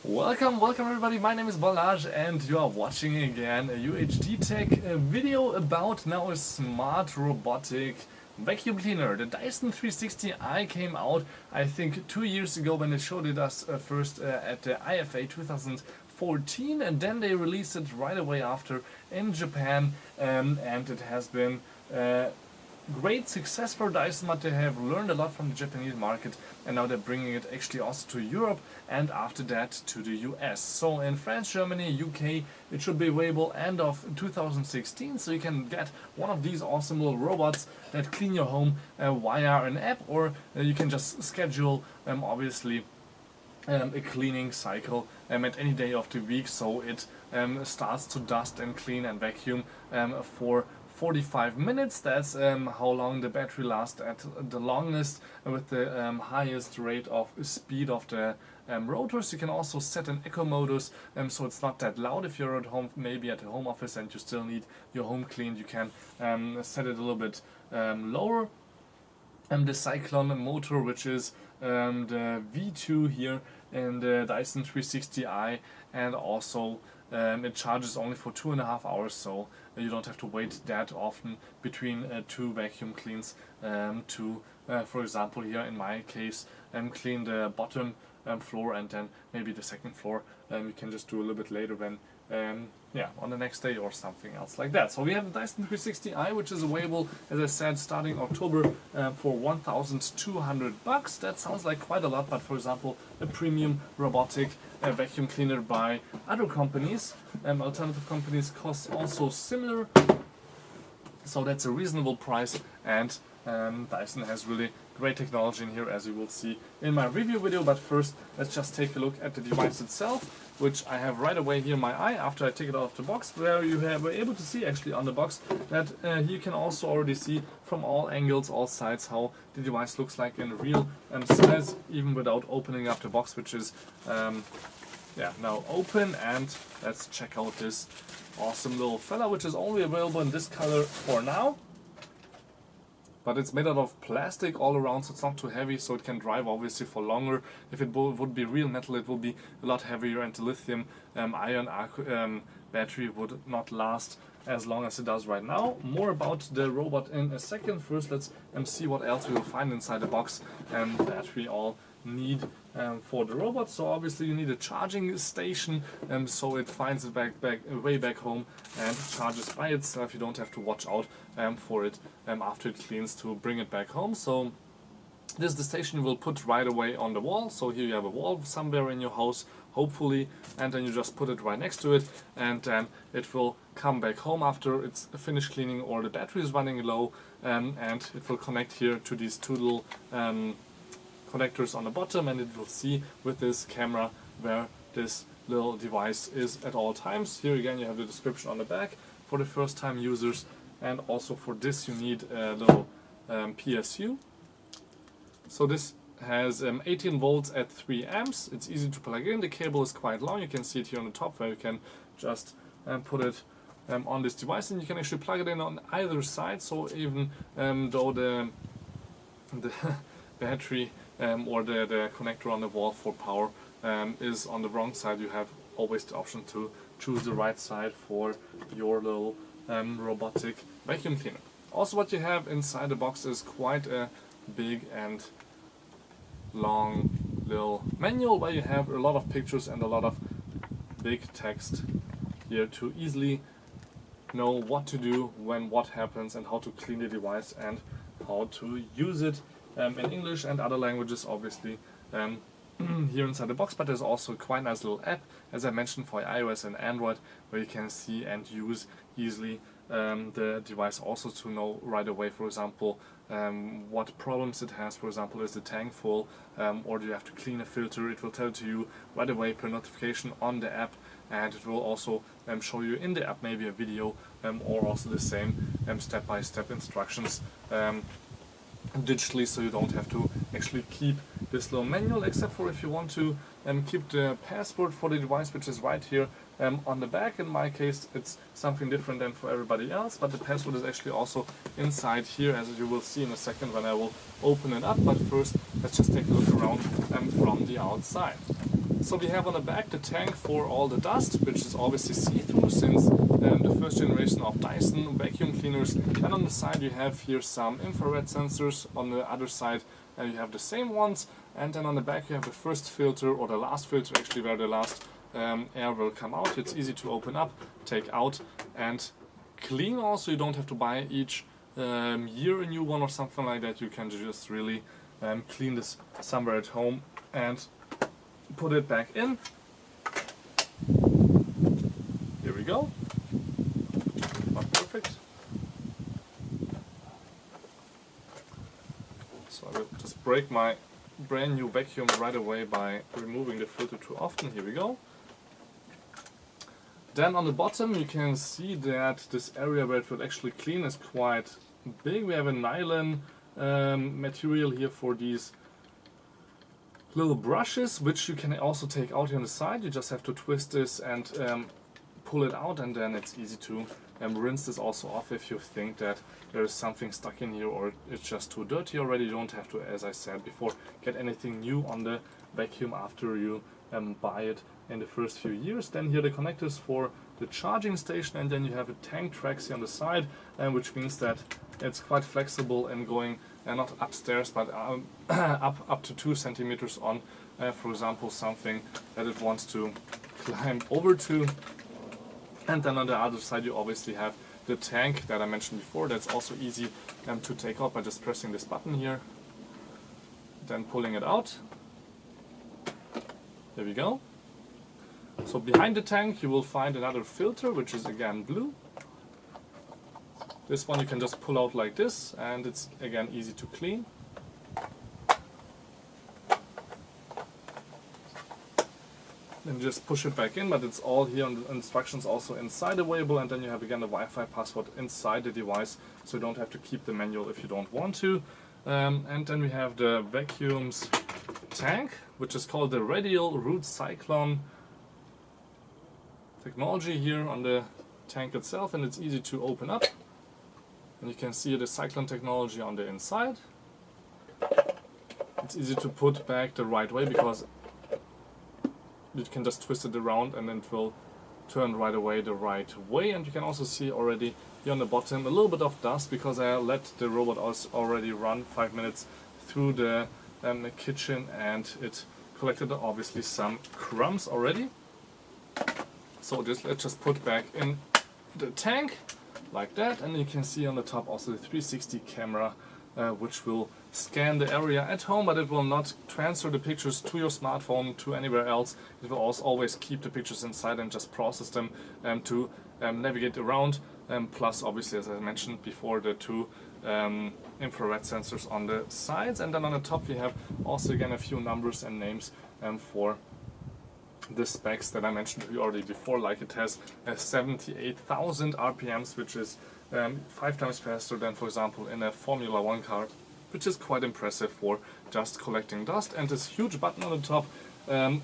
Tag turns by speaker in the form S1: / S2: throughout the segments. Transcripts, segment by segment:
S1: Welcome everybody, my name is Balaj and you are watching again a UHD Tech video about now a smart robotic vacuum cleaner. The Dyson 360i came out I think 2 years ago when they showed it us first at the IFA 2014, and then they released it right away after in Japan, and it has been great success for Dyson, but they have learned a lot from the Japanese market and now they're bringing it actually also to Europe and after that to the US. So in France, Germany, UK it should be available end of 2016, so you can get one of these awesome little robots that clean your home via an app, or you can just schedule obviously a cleaning cycle at any day of the week, so it starts to dust and clean and vacuum for 45 minutes. That's how long the battery lasts at the longest with the highest rate of speed of the rotors. You can also set an echo modus so it's not that loud. If you're at home, maybe at the home office, and you still need your home cleaned, you can set it a little bit lower. The Cyclone motor, which is the V2 here in the Dyson 360i, and also it charges only for 2.5 hours, so you don't have to wait that often between two vacuum cleans to, for example here in my case, clean the bottom floor and then maybe the second floor. You can just do a little bit later when on the next day or something else like that. So we have the Dyson 360i, which is available, as I said, starting October for $1,200. That sounds like quite a lot, but for example a premium robotic vacuum cleaner by other companies, alternative companies, costs also similar, so that's a reasonable price. And Dyson has really great technology in here, as you will see in my review video. But first, let's just take a look at the device itself, which I have right away here in my eye after I take it out of the box, where you were able to see actually on the box that you can also already see from all angles, all sides, how the device looks like in real size, even without opening up the box, which is now open. And let's check out this awesome little fella, which is only available in this color for now. But it's made out of plastic all around, so it's not too heavy, so it can drive obviously for longer. If it would be real metal, it would be a lot heavier, and the lithium ion battery would not last as long as it does right now. More about the robot in a second. First, let's see what else we will find inside the box that we all need for the robot. So obviously you need a charging station, so it finds it way back home and charges by itself. You don't have to watch out for it after it cleans to bring it back home. So this is the station you will put right away on the wall. So here you have a wall somewhere in your house, hopefully, and then you just put it right next to it, and then it will come back home after it's finished cleaning or the battery is running low, and it will connect here to these two little connectors on the bottom, and it will see with this camera where this little device is at all times. Here again you have the description on the back for the first time users, and also for this you need a little PSU. So this has 18 volts at 3 amps. It's easy to plug in. The cable is quite long. You can see it here on the top, where you can just put it on this device, and you can actually plug it in on either side. So even though the battery or the connector on the wall for power is on the wrong side, you have always the option to choose the right side for your little robotic vacuum cleaner. Also, what you have inside the box is quite a big and long little manual, where you have a lot of pictures and a lot of big text here to easily know what to do when what happens, and how to clean the device and how to use it in English and other languages, obviously, here inside the box. But there's also a quite nice little app, as I mentioned, for iOS and Android, where you can see and use easily the device, also to know right away, for example, what problems it has. For example, is the tank full, or do you have to clean a filter? It will tell to you right away per notification on the app, and it will also show you in the app maybe a video, or also the same step-by-step instructions digitally, so you don't have to actually keep this little manual, except for if you want to keep the password for the device, which is right here on the back. In my case it's something different than for everybody else, but the password is actually also inside here, as you will see in a second when I will open it up. But first, let's just take a look around from the outside. So we have on the back the tank for all the dust, which is obviously see-through since the first generation of Dyson vacuum cleaners. And on the side you have here some infrared sensors. On the other side you have the same ones. And then on the back you have the first filter, or the last filter actually, where the last air will come out. It's easy to open up, take out and clean also. You don't have to buy each year a new one or something like that. You can just really clean this somewhere at home and put it back in. Here we go. Not perfect. So I will just break my brand new vacuum right away by removing the filter too often. Here we go. Then on the bottom you can see that this area where it will actually clean is quite big. We have a nylon material here for these little brushes, which you can also take out here on the side. You just have to twist this and pull it out, and then it's easy to rinse this also off if you think that there is something stuck in here or it's just too dirty already. You don't have to, as I said before, get anything new on the vacuum after you buy it in the first few years. Then here the connectors for the charging station, and then you have a tank tracks here on the side, which means that it's quite flexible and going not upstairs but up to 2 centimeters on, for example, something that it wants to climb over to. And then on the other side you obviously have the tank that I mentioned before. That's also easy to take out by just pressing this button here, then pulling it out. There we go. So behind the tank you will find another filter, which is again blue. This one you can just pull out like this, and it's again easy to clean. Then just push it back in, but it's all here on the instructions also inside available, and then you have again the Wi-Fi password inside the device, so you don't have to keep the manual if you don't want to. And then we have the vacuum's tank, which is called the Radial Root Cyclone technology here on the tank itself, and it's easy to open up. And you can see the cyclone technology on the inside. It's easy to put back the right way because you can just twist it around and then it will turn right away the right way. And you can also see already here on the bottom a little bit of dust because I let the robot already run 5 minutes through the kitchen, and it collected obviously some crumbs already. So let's just put back in the tank like that, and you can see on the top also the 360 camera, which will scan the area at home, but it will not transfer the pictures to your smartphone to anywhere else. It will also always keep the pictures inside and just process them to navigate around. Plus, obviously, as I mentioned before, the 2 infrared sensors on the sides, and then on the top we have also again a few numbers and names for the specs that I mentioned to you already before. Like it has 78,000 RPMs, which is 5 times faster than, for example, in a Formula 1 car, which is quite impressive for just collecting dust. And this huge button on the top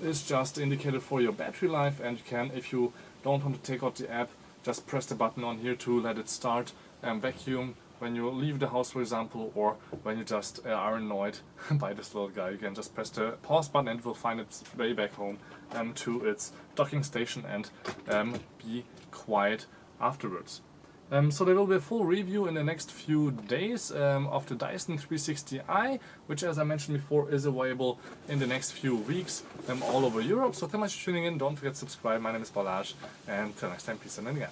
S1: is just indicated for your battery life, and you can, if you don't want to take out the app, just press the button on here to let it start vacuum when you leave the house, for example, or when you just are annoyed by this little guy. You can just press the pause button and it will find its way back home to its docking station and be quiet afterwards. So there will be a full review in the next few days of the Dyson 360i, which, as I mentioned before, is available in the next few weeks all over Europe. So thank you much for tuning in. Don't forget to subscribe. My name is Balázs, and till next time, peace and again.